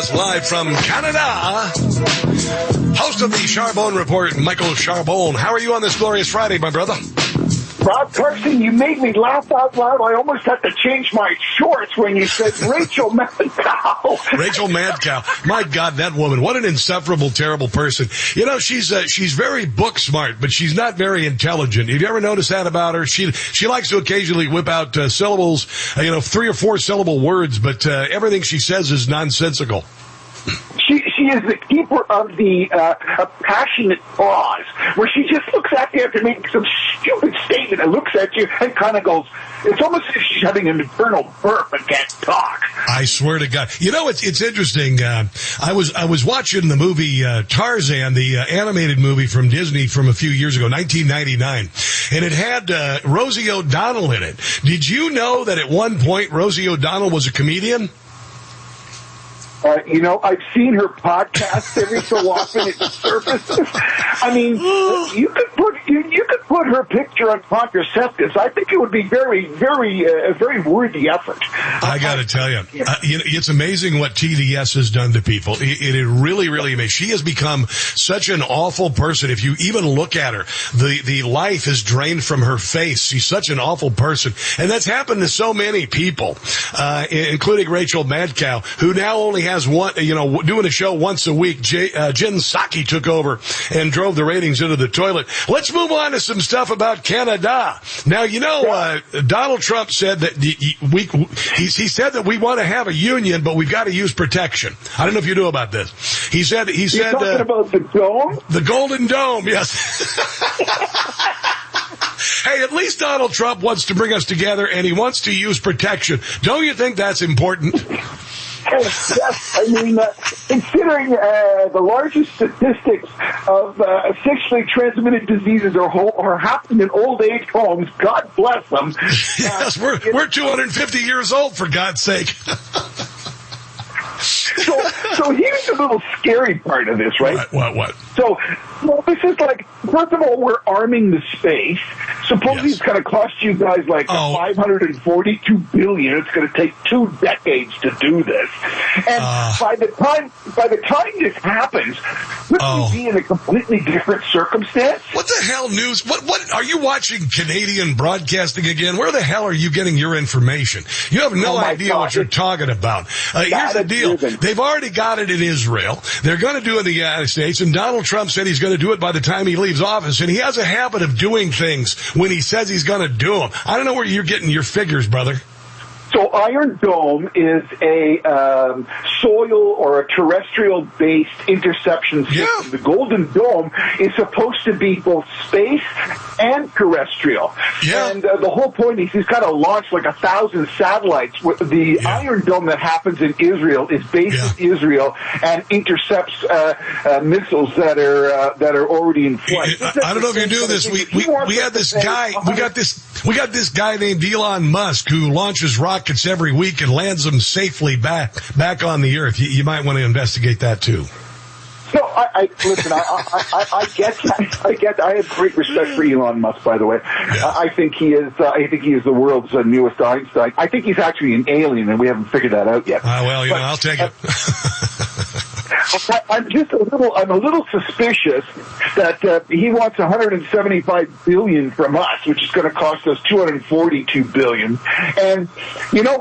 broadcast live from Canada. Host of the Charbonne Report, Michael Charbonne. How are you on this glorious Friday, my brother? Rob Carson, you made me laugh out loud. I almost had to change my shorts when you said Rachel Madcow. Rachel Madcow. My God, that woman. What an insufferable, terrible person. You know, she's very book smart, but she's not very intelligent. Have you ever noticed that about her? She likes to occasionally whip out syllables, 3 or 4 syllable words, but everything she says is nonsensical. She is the keeper of the passionate pause, where she just looks at you after making some stupid statement and looks at you and kind of goes, it's almost as if she's having an infernal burp and can't talk. I swear to God. You know, it's interesting. I was watching the movie Tarzan, the animated movie from Disney from a few years ago, 1999, and it had Rosie O'Donnell in it. Did you know that at one point Rosie O'Donnell was a comedian? I've seen her podcast every so often. It surfaces. I mean, you could put her picture on contraceptives. I think it would be very, very, very worthy effort. I got to tell you, it's amazing what TDS has done to people. It really, really amazing. She has become such an awful person. If you even look at her, the life is drained from her face. She's such an awful person, and that's happened to so many people, including Rachel Madcow, who now only has one, doing a show once a week. Jen Psaki took over and drove the ratings into the toilet. Let's move on to some stuff about Canada. Now, Donald Trump said that he said that we want to have a union, but we've got to use protection. I don't know if you knew about this. He said You're talking about the dome? The Golden Dome, yes. Hey, at least Donald Trump wants to bring us together, and he wants to use protection. Don't you think that's important? Yes, I mean, considering the largest statistics of sexually transmitted diseases are happening in old age homes, God bless them. Yes, we're 250 years old, for God's sake. So here's the little scary part of this, right? What? So, this is like, first of all, we're arming the space. Supposedly it's going to cost you guys like $542 billion. It's going to take 2 decades to do this. And by the time this happens, wouldn't we be in a completely different circumstance? What the hell news? What are you watching Canadian broadcasting again? Where the hell are you getting your information? You have no idea what you're talking about. Here's the deal. They've already got it in Israel. They're going to do it in the United States, and Donald Trump said he's going to do it by the time he leaves office, and he has a habit of doing things when he says he's going to do them. I don't know where you're getting your figures, brother. So Iron Dome is a soil or a terrestrial-based interception system. Yeah. The Golden Dome is supposed to be both space and terrestrial. Yeah. And the whole point is he's got to launch like 1,000 satellites. The Iron Dome that happens in Israel is based in Israel and intercepts missiles that are already in flight. I don't know if you knew this. We had this guy. We got this guy named Elon Musk who launches rockets every week and lands them safely back on the earth. You might want to investigate that too. No, listen. I get that. I get that. I have great respect for Elon Musk, by the way. Yeah. I think he is the world's newest Einstein. I think he's actually an alien, and we haven't figured that out yet. Well, I'll take it. I'm a little suspicious that he wants $175 billion from us, which is going to cost us $242 billion. And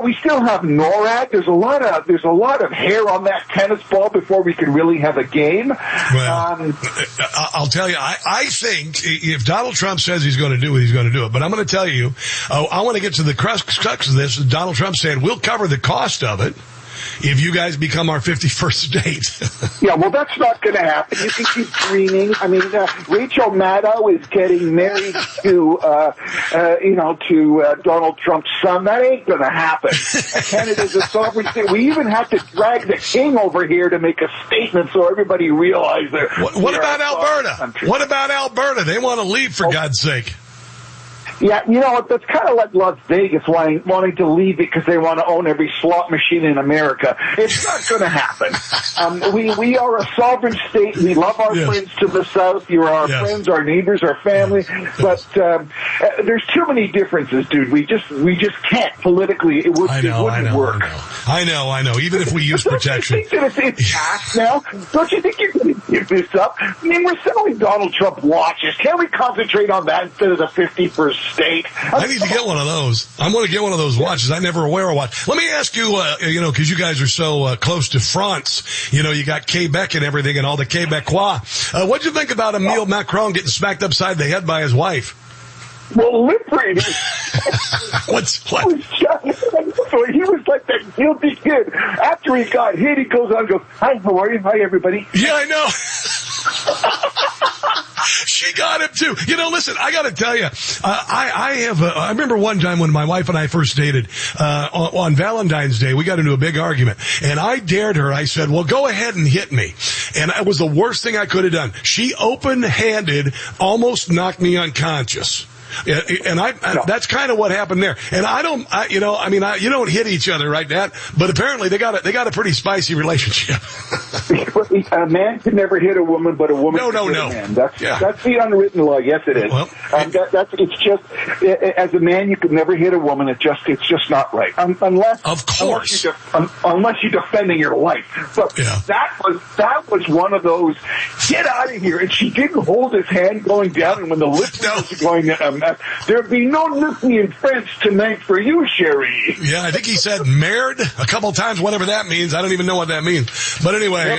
we still have NORAD. There's a lot of hair on that tennis ball before we can really have a game. Well, I'll tell you, I think if Donald Trump says he's going to do it, he's going to do it. But I'm going to tell you, I want to get to the crux of this. Donald Trump said we'll cover the cost of it if you guys become our 51st state. Yeah, well, that's not going to happen. You can keep dreaming. I mean, Rachel Maddow is getting married to Donald Trump's son. That ain't going to happen. Canada's a sovereign state. We even have to drag the king over here to make a statement so everybody realizes that. What about Alberta? What about Alberta? They want to leave, for God's sake. Yeah, that's kind of like Las Vegas wanting to leave because they want to own every slot machine in America. It's not going to happen. We are a sovereign state. We love our friends to the south. You're our friends, our neighbors, our family. But there's too many differences, dude. We just can't politically. It wouldn't work. I know. Even if we use protection. Don't you think that it's past now? Don't you think you're going to give this up? I mean, we're selling Donald Trump watches. Can't we concentrate on that instead of the 51st state? I need to get one of those. I'm going to get one of those watches. I never wear a watch. Let me ask you, because you guys are so close to France, you got Quebec and everything and all the Quebecois. What'd you think about Emile Macron getting smacked upside the head by his wife? Well, lip reading. What? So he was like that guilty kid. After he got hit, he goes on and goes, "Hi, how are you? Hi, everybody." Yeah, I know. She got him too. Listen, I got to tell you, I remember one time when my wife and I first dated, on Valentine's Day, we got into a big argument and I dared her. I said, well, go ahead and hit me. And it was the worst thing I could have done. She open-handed almost knocked me unconscious. And that's kind of what happened there. And you don't hit each other like that, but apparently they got a pretty spicy relationship. A man can never hit a woman, but a woman can hit a man. That's the unwritten law. Yes, it is. Well, it's just, as a man, you can never hit a woman. It's just not right. Unless you're defending your life. But that was one of those, get out of here. And she didn't hold his hand going down, and when the lips was going there'd be no looking in France tonight for you, Sherry. Yeah, I think he said married a couple times, whatever that means. I don't even know what that means. But anyway,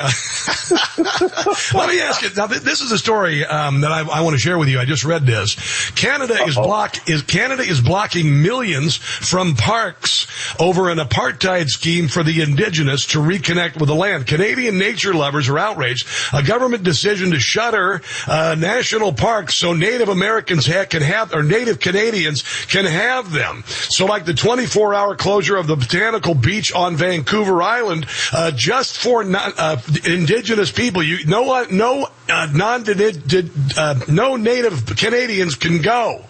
let me ask you. Now, this is a story that I want to share with you. I just read this. Canada is blocking millions from parks over an apartheid scheme for the indigenous to reconnect with the land. Canadian nature lovers are outraged. A government decision to shutter national parks so Native Americans can have, or Native Canadians can have them. So like the 24-hour closure of the Botanical Beach on Vancouver Island, just for indigenous people. No Native Canadians can go.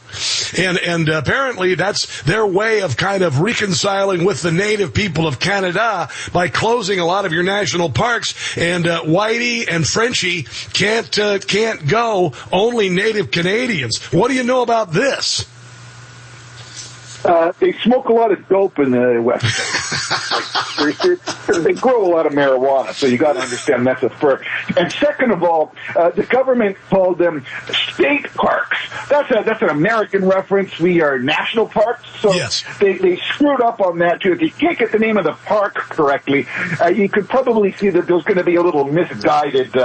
And apparently that's their way of kind of reconciling with the native people of Canada by closing a lot of your national parks. And Whitey and Frenchie can't go. Only Native Canadians. What do you know about this? They smoke a lot of dope in the West Coast. They grow a lot of marijuana, so you got to understand that's a first. And second of all, the government called them state parks. That's an American reference. We are national parks, so they screwed up on that too. If you can't get the name of the park correctly, you could probably see that there's going to be a little misguided.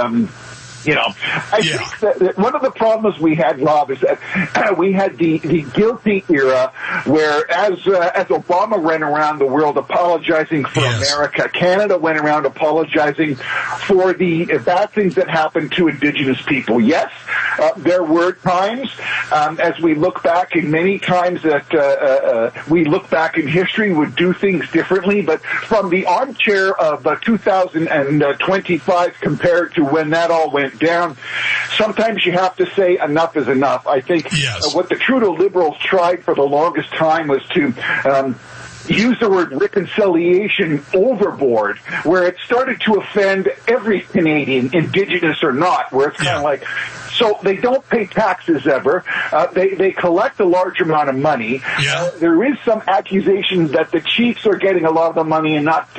I think that one of the problems we had, Rob, is that we had the guilty era where as Obama ran around the world apologizing for America, Canada went around apologizing for the bad things that happened to Indigenous people. Yes, there were times, as we look back, and many times that we look back in history, would do things differently, but from the armchair of 2025 compared to when that all went down, sometimes you have to say enough is enough. I think what the Trudeau Liberals tried for the longest time was to use the word reconciliation overboard, where it started to offend every Canadian, Indigenous or not, where it's kind of like, so they don't pay taxes ever. They collect a large amount of money. There is some accusation that the chiefs are getting a lot of the money and not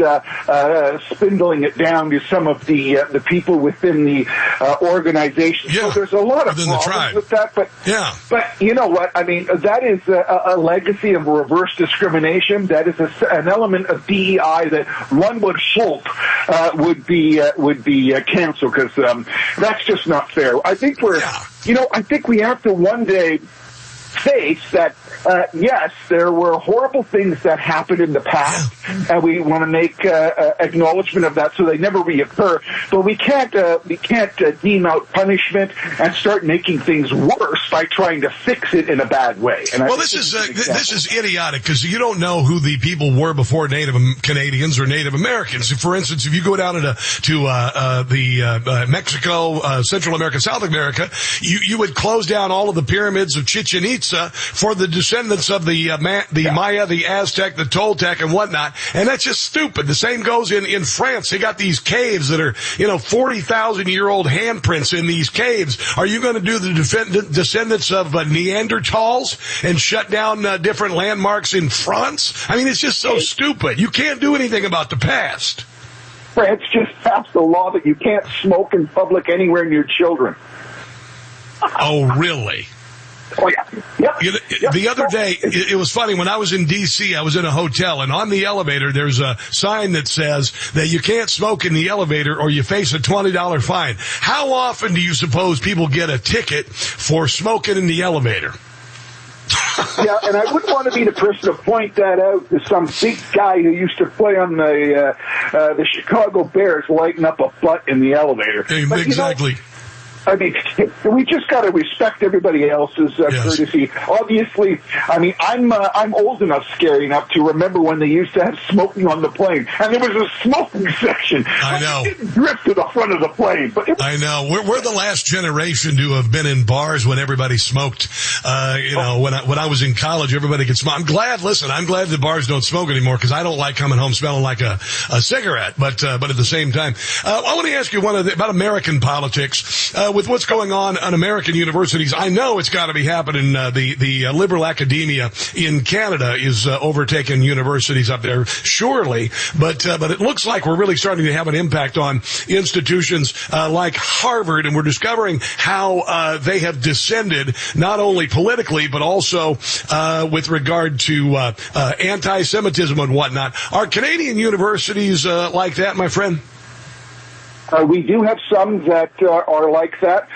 spindling it down to some of the people within the organization. So there's a lot of problems with that. But you know what? I mean, that is a legacy of reverse discrimination. That is an element of DEI that one would hope would be canceled, because that's just not fair. I think I think we have to one day face that, yes, there were horrible things that happened in the past, and we want to make acknowledgement of that so they never reoccur. But we can't deem out punishment and start making things worse by trying to fix it in a bad way. And this is idiotic, because you don't know who the people were before Native Canadians or Native Americans. For instance, if you go down to Mexico, Central America, South America, you would close down all of the pyramids of Chichen Itza pizza for the descendants of the Maya, the Aztec, the Toltec, and whatnot. And that's just stupid. The same goes in France. They got these caves that are, 40,000-year-old handprints in these caves. Are you going to do the descendants of Neanderthals and shut down different landmarks in France? I mean, it's just so stupid. You can't do anything about the past. France just passed a law that you can't smoke in public anywhere near children. Oh, really? Oh, yeah. Yep. The other day, it was funny. When I was in D.C., I was in a hotel, and on the elevator, there's a sign that says that you can't smoke in the elevator or you face a $20 fine. How often do you suppose people get a ticket for smoking in the elevator? Yeah, and I wouldn't want to be the person to point that out to some big guy who used to play on the Chicago Bears lighting up a butt in the elevator. But, exactly. I mean, we just got to respect everybody else's courtesy. Obviously, I mean, I'm old enough, scary enough to remember when they used to have smoking on the plane, and there was a smoking section. I know. It didn't drift to the front of the plane. But I know. We're the last generation to have been in bars when everybody smoked. When I was in college, everybody could smoke. I'm glad the bars don't smoke anymore because I don't like coming home smelling like a cigarette. But at the same time, I want to ask you about American politics. With what's going on American universities, I know it's got to be happening. The liberal academia in Canada is overtaking universities up there, surely. But it looks like we're really starting to have an impact on institutions like Harvard, and we're discovering how they have descended not only politically but also with regard to anti-Semitism and whatnot. Are Canadian universities like that, my friend? We do have some that are like that.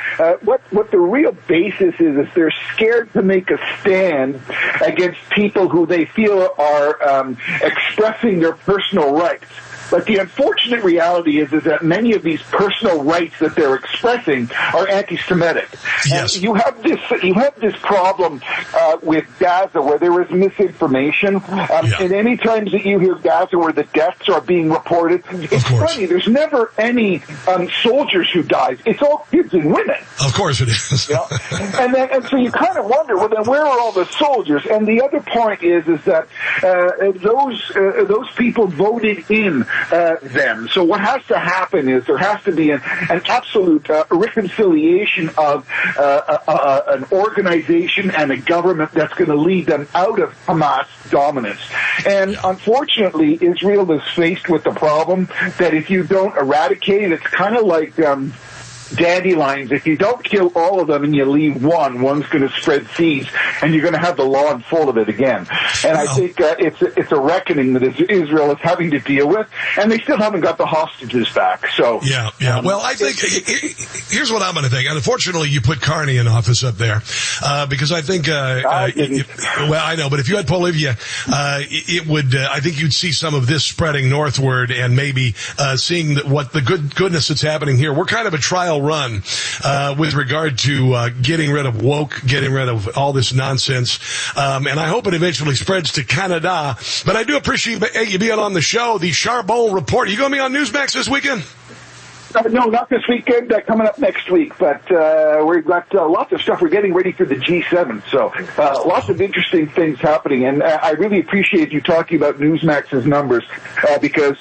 What the real basis is they're scared to make a stand against people who they feel are expressing their personal rights. But the unfortunate reality is that many of these personal rights that they're expressing are anti-Semitic. Yes. And you have this problem with Gaza where there is misinformation. And any times that you hear Gaza where the deaths are being reported, it's funny. There's never any soldiers who died. It's all kids and women. Of course it is. And so you kind of wonder, well, then where are all the soldiers? And the other point is that those people voted in them. So what has to happen is there has to be an absolute reconciliation of an organization and a government that's going to lead them out of Hamas dominance. And unfortunately, Israel is faced with the problem that if you don't eradicate it, it's kind of like dandelions. If you don't kill all of them and you leave one's going to spread seeds, and you're going to have the lawn full of it again. And I think it's a reckoning that Israel is having to deal with, and they still haven't got the hostages back. So well, I think here's what I'm going to think. Unfortunately, you put Carney in office up there because I think I know, but if you had Bolivia, it would. I think you'd see some of this spreading northward, and maybe seeing what the goodness that's happening here. We're kind of a trial run with regard to getting rid of woke, getting rid of all this nonsense, and I hope it eventually spreads to Canada. But I do appreciate you being on the show. The Charbon Report. Are you going to be on Newsmax this weekend? No, not this weekend. Coming up next week. But we've got lots of stuff. We're getting ready for the G7. So lots of interesting things happening. And I really appreciate you talking about Newsmax's numbers because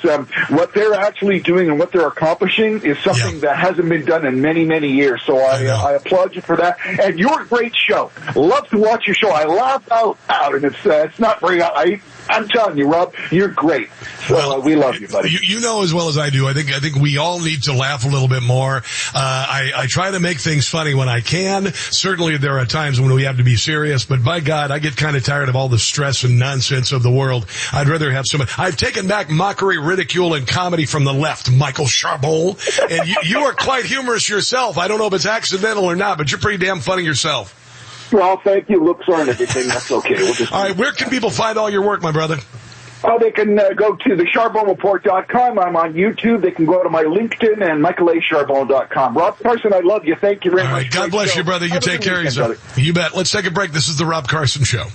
what they're actually doing and what they're accomplishing is something that hasn't been done in many, many years. So I applaud you for that. And you're a great show. Love to watch your show. I laugh out loud, and it's not very. I'm telling you, Rob, you're great. So we love you, buddy. You know as well as I do. I think we all need to laugh a little bit more. I try to make things funny when I can. Certainly there are times when we have to be serious, but by God, I get kind of tired of all the stress and nonsense of the world. I'd rather have some. I've taken back mockery, ridicule, and comedy from the left, Michael Charbon. And you are quite humorous yourself. I don't know if it's accidental or not, but you're pretty damn funny yourself. Well, thank you. Looks aren't everything. That's okay. All right, where can people find all your work, my brother? Oh, they can go to thecharbonreport.com. I'm on YouTube. They can go to my LinkedIn and michaelacharbon.com. Rob Carson, I love you. Thank you very much. All right, God bless you, brother. You take care of yourself. You bet. Let's take a break. This is the Rob Carson Show.